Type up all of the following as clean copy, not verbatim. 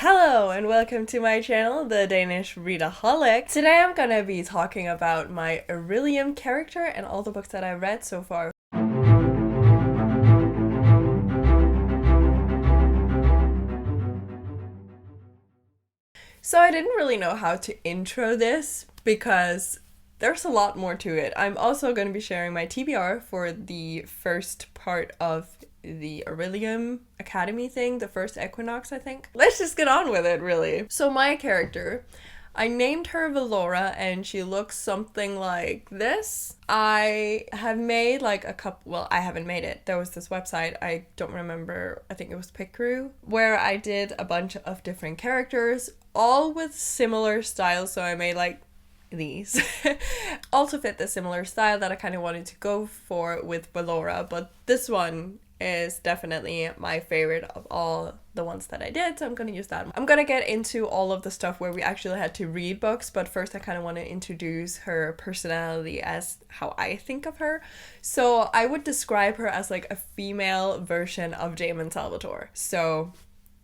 Hello and welcome to my channel, the Danish Readaholic. Today I'm gonna be talking about my Orilium character and all the books that I read so far. So I didn't really know how to intro this because there's a lot more to it. I'm also going to be sharing my TBR for the first part of the Orilium Academy thing, the first equinox, I think. Let's just get on with it, really. So my character, I named her Valora and she looks something like this. I have made like a couple, well, I haven't made it. There was this website, I don't remember, I think it was Pickaroo, where I did a bunch of different characters, all with similar styles. So I made like these also fit the similar style that I kind of wanted to go for with Valora, but this one is definitely my favorite of all the ones that I did, so I'm gonna use that. I'm gonna get into all of the stuff where we actually had to read books, but first I kind of want to introduce her personality as how I think of her. So I would describe her as like a female version of Damon Salvatore. So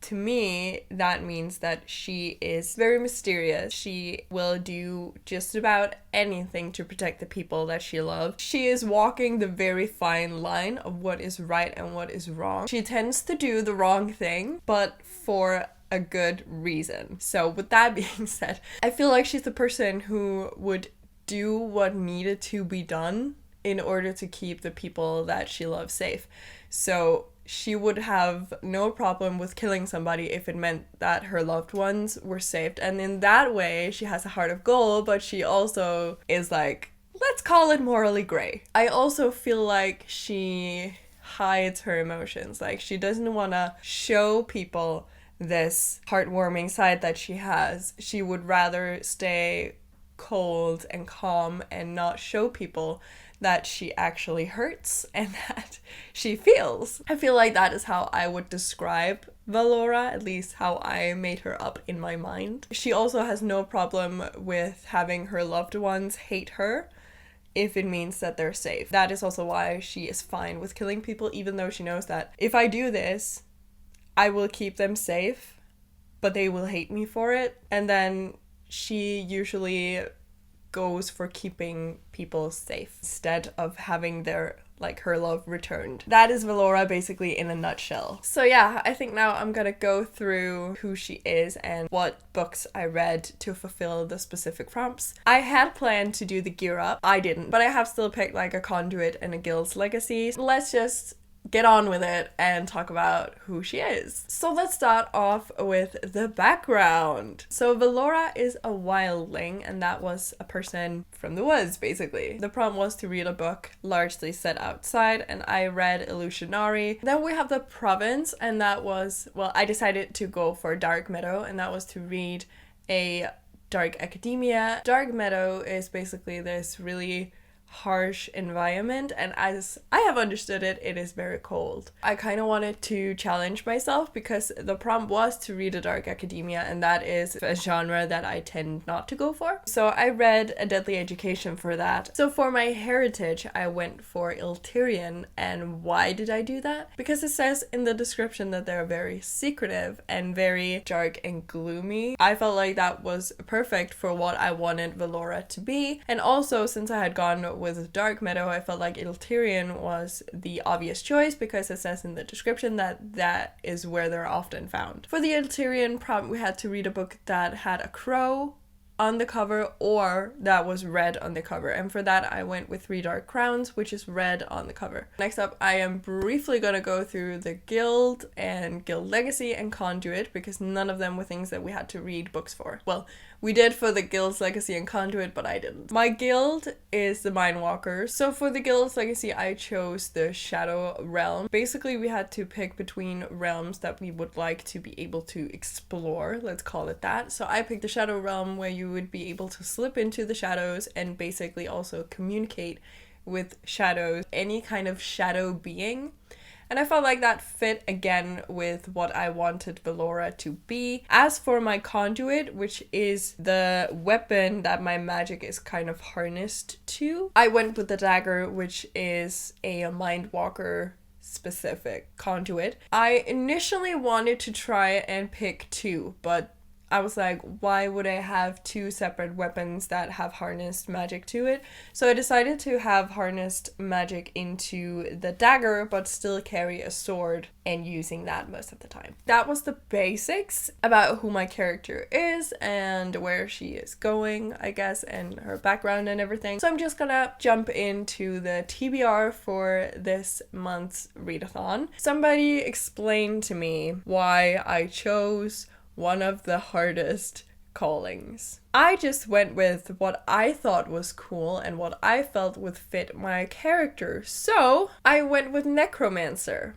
to me, that means that she is very mysterious. She will do just about anything to protect the people that she loves. She is walking the very fine line of what is right and what is wrong. She tends to do the wrong thing, but for a good reason. So with that being said, I feel like she's the person who would do what needed to be done in order to keep the people that she loves safe. So she would have no problem with killing somebody if it meant that her loved ones were saved. And in that way, she has a heart of gold, but she also is like, let's call it morally gray. I also feel like she hides her emotions. Like, she doesn't want to show people this heartwarming side that she has. She would rather stay cold and calm and not show people that she actually hurts and that she feels. I feel like that is how I would describe Valora, at least how I made her up in my mind. She also has no problem with having her loved ones hate her if it means that they're safe. That is also why she is fine with killing people, even though she knows that if I do this, I will keep them safe, but they will hate me for it. And then she usually goes for keeping people safe instead of having their her love returned. That is Valora basically in a nutshell. So yeah, I think now I'm gonna go through who she is and what books I read to fulfill the specific prompts. I had planned to do the gear up. I didn't, but I have still picked like a conduit and a guild's legacy. Let's just get on with it and talk about who she is. So let's start off with the background. So Valora is a wildling, and that was a person from the woods, basically. The prompt was to read a book largely set outside, and I read Illusionary. Then we have the province, and that was, well, I decided to go for Dark Meadow, and that was to read a dark academia. Dark Meadow is basically this really harsh environment, and as I have understood it, it is very cold. I kind of wanted to challenge myself because the prompt was to read a dark academia, and that is a genre that I tend not to go for. So I read A Deadly Education for that. So for my heritage, I went for Illyrian. And why did I do that? Because it says in the description that they're very secretive and very dark and gloomy. I felt like that was perfect for what I wanted Valora to be, and also since I had gone with Dark Meadow, I felt like Illyrian was the obvious choice because it says in the description that that is where they're often found. For the Illyrian prompt, we had to read a book that had a crow on the cover or that was red on the cover, and for that I went with Three Dark Crowns, which is red on the cover. Next up, I am briefly gonna go through the guild and guild legacy and conduit because none of them were things that we had to read books for. Well, we did for the guild's legacy and conduit, but I didn't. My guild is the Mindwalkers. So for the guild's legacy, I chose the Shadow Realm. Basically, we had to pick between realms that we would like to be able to explore, let's call it that. So I picked the Shadow Realm, where you would be able to slip into the shadows and basically also communicate with shadows, any kind of shadow being. And I felt like that fit again with what I wanted Valora to be. As for my conduit, which is the weapon that my magic is kind of harnessed to, I went with the dagger, which is a Mindwalker specific conduit. I initially wanted to try and pick 2, but I was like, why would I have 2 separate weapons that have harnessed magic to it? So I decided to have harnessed magic into the dagger, but still carry a sword and using that most of the time. That was the basics about who my character is and where she is going, I guess, and her background and everything. So I'm just gonna jump into the TBR for this month's readathon. Somebody explained to me why I chose one of the hardest callings. I just went with what I thought was cool and what I felt would fit my character. So I went with Necromancer.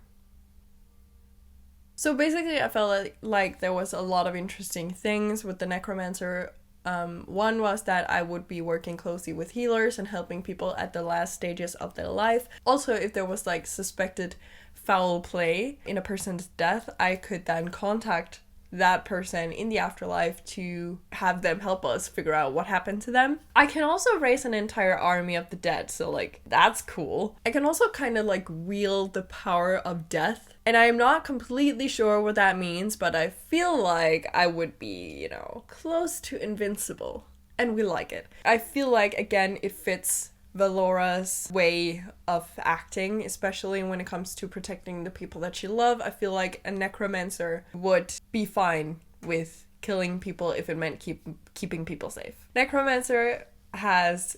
So basically I felt like there was a lot of interesting things with the Necromancer. One was that I would be working closely with healers and helping people at the last stages of their life. Also, if there was like suspected foul play in a person's death, I could then contact that person in the afterlife to have them help us figure out what happened to them. I can also raise an entire army of the dead, so like that's cool. I can also kind of like wield the power of death, and I am not completely sure what that means, but I feel like I would be, you know, close to invincible, and we like it. I feel like, again, it fits Valora's way of acting, especially when it comes to protecting the people that she loves. I feel like a necromancer would be fine with killing people if it meant keeping people safe. Necromancer has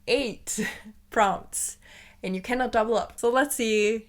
8 prompts, and you cannot double up. So let's see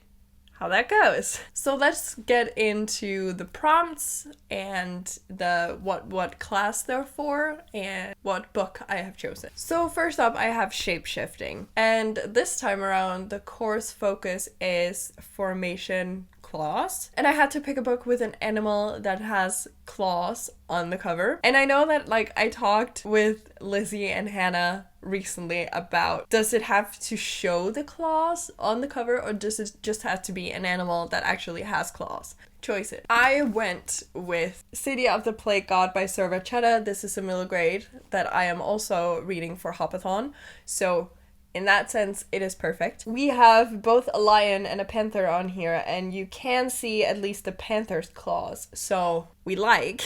how that goes. So let's get into the prompts and the what class they're for and what book I have chosen. So first up I have shapeshifting, and this time around the course focus is formation claws, and I had to pick a book with an animal that has claws on the cover. And I know that like I talked with Lizzie and Hannah recently about, does it have to show the claws on the cover, or does it just have to be an animal that actually has claws? Choices. I went with City of the Plague God by Serva Chetta. This is a middle grade that I am also reading for Hopathon, so in that sense, it is perfect. We have both a lion and a panther on here, and you can see at least the panther's claws, so we like.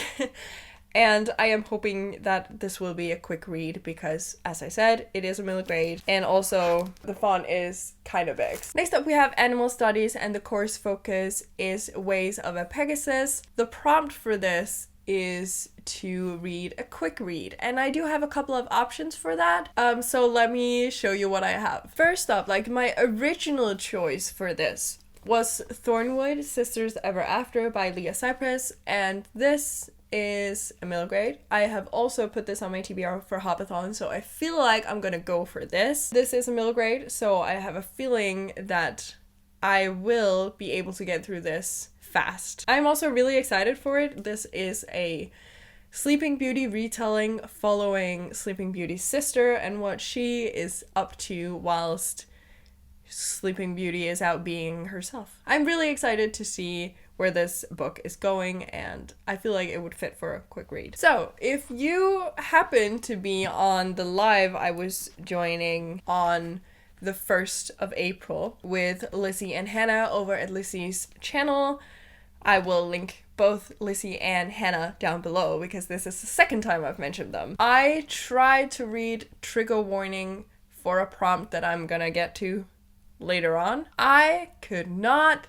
And I am hoping that this will be a quick read because, as I said, it is a middle grade, and also the font is kind of big. Next up we have animal studies, and the course focus is Ways of a Pegasus. The prompt for this is to read a quick read, and I do have a couple of options for that, so let me show you what I have. First up, like my original choice for this was Thornwood Sisters Ever After by Leah Cypress, and this is a middle grade. I have also put this on my TBR for Hopathon, so I feel like I'm gonna go for this. This is a middle grade, so I have a feeling that I will be able to get through this fast. I'm also really excited for it. This is a Sleeping Beauty retelling following Sleeping Beauty's sister and what she is up to whilst Sleeping Beauty is out being herself. I'm really excited to see where this book is going, and I feel like it would fit for a quick read. So if you happen to be on the live I was joining on the 1st of April with Lizzie and Hannah over at Lizzie's channel, I will link both Lizzie and Hannah down below because this is the second time I've mentioned them. I tried to read Trigger Warning for a prompt that I'm gonna get to later on. I could not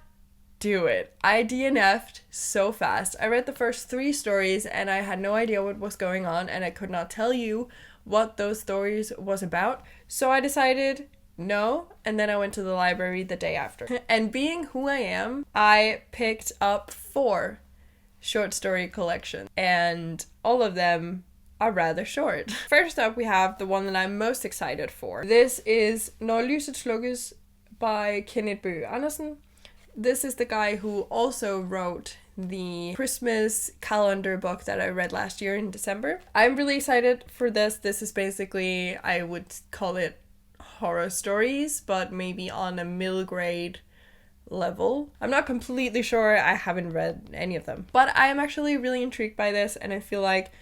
do it. I DNF'd so fast. I read the first 3 stories and I had no idea what was going on, and I could not tell you what those stories was about. So I decided no, and then I went to the library the day after. And being who I am, I picked up 4 short story collections, and all of them are rather short. First up, we have the one that I'm most excited for. This is Når lyset slukkes by Kenneth Bøgh Andersen. This is the guy who also wrote the Christmas calendar book that I read last year in December. I'm really excited for this. This is basically, I would call it horror stories, but maybe on a middle grade level. I'm not completely sure. I haven't read any of them, but I am actually really intrigued by this, and I feel like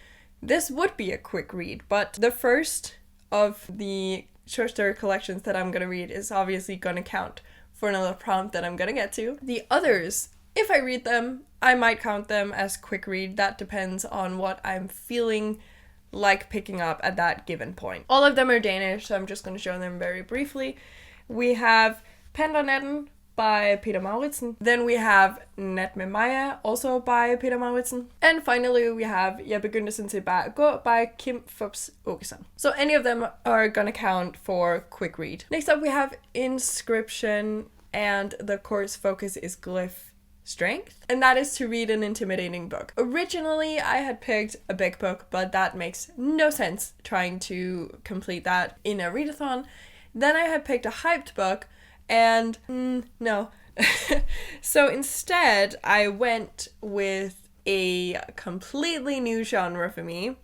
this would be a quick read. But the first of the short story collections that I'm gonna read is obviously gonna count for another prompt that I'm gonna get to. The others, if I read them, I might count them as quick read. That depends on what I'm feeling like picking up at that given point. All of them are Danish, so I'm just going to show them very briefly. We have Pendernetten by Peter Mauritsen. Then we have Nat med Maja, also by Peter Mauritsen. And finally we have Jeg begyndte sådan set bare at gå by Kim Fupz Aakeson. So any of them are gonna count for quick read. Next up we have Inscription, and the course focus is Glyph Strength, and that is to read an intimidating book. Originally I had picked a big book, but that makes no sense trying to complete that in a readathon. Then I had picked a hyped book, and no. So instead I went with a completely new genre for me.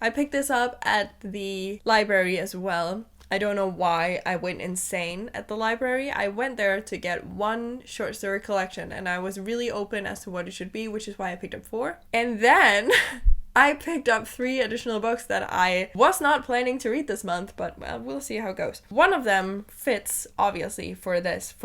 I picked this up at the library as well. I don't know why I went insane at the library. I went there to get one short story collection, and I was really open as to what it should be, which is why I picked up 4. And then I picked up 3 additional books that I was not planning to read this month, but well, we'll see how it goes. One of them fits, obviously, for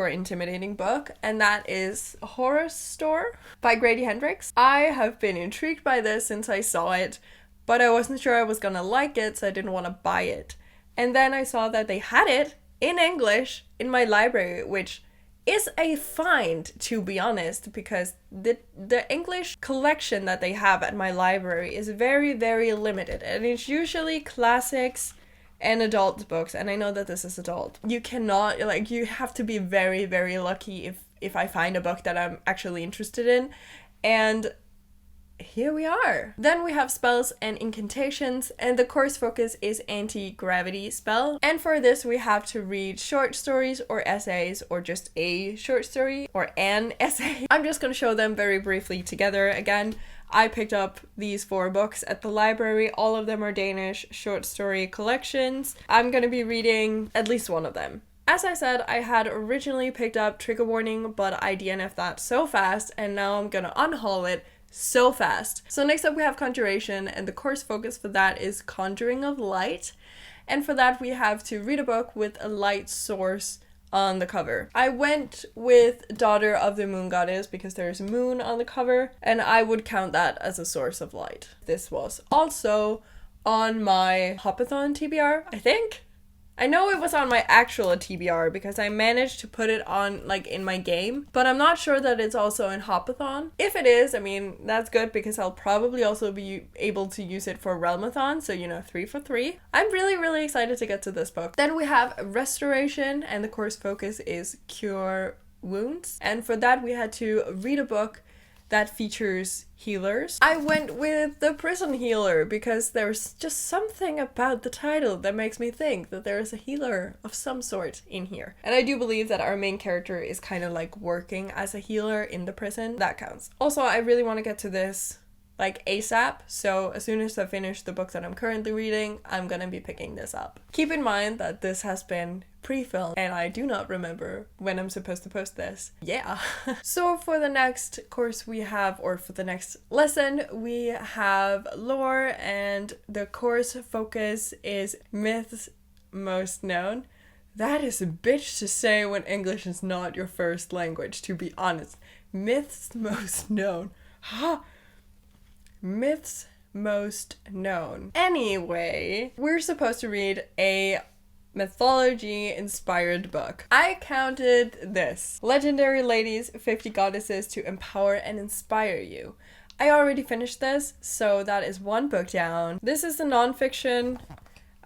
intimidating book, and that is Horus Store by Grady Hendricks. I have been intrigued by this since I saw it, but I wasn't sure I was gonna like it, so I didn't want to buy it. And then I saw that they had it in English in my library, which is a find, to be honest, because the English collection that they have at my library is very, very limited. And it's usually classics and adult books. And I know that this is adult. You cannot, like, you have to be very, very lucky if I find a book that I'm actually interested in. And here we are. Then we have spells and incantations, and the course focus is anti-gravity spell. And for this we have to read short stories or essays, or just a short story or an essay. I'm just going to show them very briefly together. Again, I picked up these 4 books at the library. All of them are Danish short story collections. I'm going to be reading at least one of them. As I said, I had originally picked up Trigger Warning, but I DNF'd that so fast, and now I'm going to unhaul it so fast. So next up we have Conjuration, and the course focus for that is Conjuring of Light. And for that we have to read a book with a light source on the cover. I went with Daughter of the Moon Goddess because there's a moon on the cover, and I would count that as a source of light. This was also on my Hopathon TBR, I think. I know it was on my actual TBR because I managed to put it on, like, in my game, but I'm not sure that it's also in Hopathon. If it is, I mean, that's good because I'll probably also be able to use it for Realmathon, so, 3 for 3. I'm really, really excited to get to this book. Then we have Restoration, and the course focus is Cure Wounds. And for that we had to read a book that features healers. I went with the Prison Healer because there's just something about the title that makes me think that there is a healer of some sort in here. And I do believe that our main character is kind of like working as a healer in the prison. That counts. Also, I really want to get to this like ASAP, so as soon as I finish the book that I'm currently reading, I'm gonna be picking this up. Keep in mind that this has been pre-filmed and I do not remember when I'm supposed to post this. Yeah. So for the next course we have, or for the next lesson, we have lore, and the course focus is myths most known. That is a bitch to say when English is not your first language, to be honest. Myths most known. Huh? Myths most known. Anyway, we're supposed to read a mythology inspired book. I counted this: Legendary Ladies, 50 Goddesses to Empower and Inspire You. I already finished this, so that is 1 book down. This is a nonfiction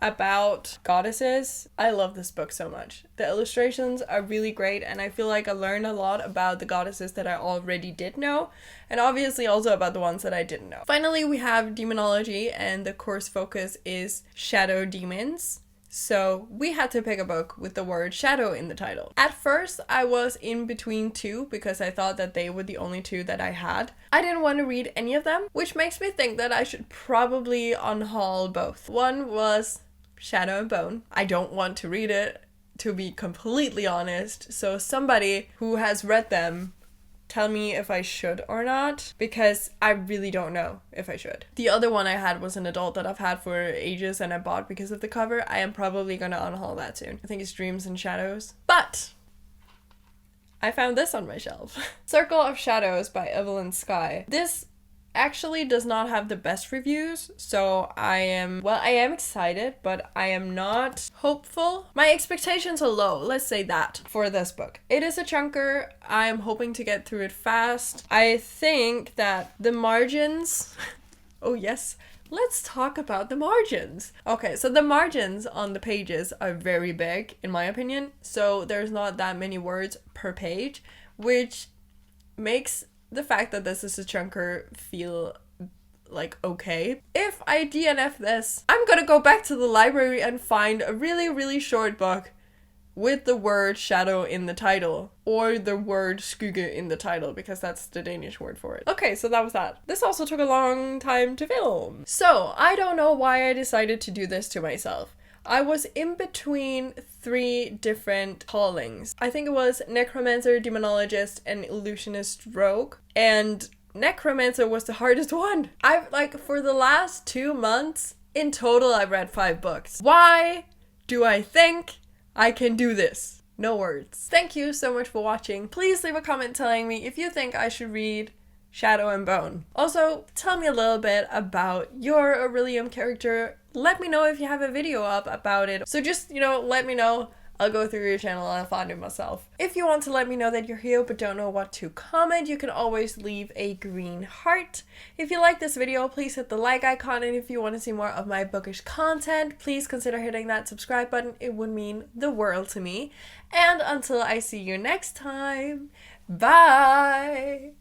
about goddesses. I love this book so much. The illustrations are really great, and I feel like I learned a lot about the goddesses that I already did know, and obviously also about the ones that I didn't know. Finally, we have Demonology, and the course focus is Shadow Demons. So we had to pick a book with the word shadow in the title. At first, I was in between 2 because I thought that they were the only 2 that I had. I didn't want to read any of them, which makes me think that I should probably unhaul both. One was Shadow and Bone. I don't want to read it, to be completely honest, so somebody who has read them, tell me if I should or not, because I really don't know if I should. The other one I had was an adult that I've had for ages and I bought because of the cover. I am probably gonna unhaul that soon. I think it's Dreams and Shadows. But I found this on my shelf. Circle of Shadows by Evelyn Skye. This actually does not have the best reviews, so I am excited, but I am not hopeful. My expectations are low, let's say that, for this book. It is a chunker. I'm hoping to get through it fast. I think that the margins oh yes, let's talk about the margins. Okay, so the margins on the pages are very big, in my opinion, so there's not that many words per page, which makes the fact that this is a chunker feel like okay. If I DNF this, I'm gonna go back to the library and find a really, really short book with the word shadow in the title, or the word skygge in the title, because that's the Danish word for it. Okay, so that was that. This also took a long time to film. So, I don't know why I decided to do this to myself. I was in between 3 different callings. I think it was Necromancer, Demonologist, and Illusionist Rogue. And Necromancer was the hardest one. For the last 2 months, in total, I've read 5 books. Why do I think I can do this? No words. Thank you so much for watching. Please leave a comment telling me if you think I should read Shadow and Bone. Also, tell me a little bit about your Orilium character. Let me know if you have a video up about it. So just, let me know. I'll go through your channel and I'll find it myself. If you want to let me know that you're here but don't know what to comment, you can always leave a green heart. If you like this video, please hit the like icon, and if you want to see more of my bookish content, please consider hitting that subscribe button. It would mean the world to me. And until I see you next time, bye!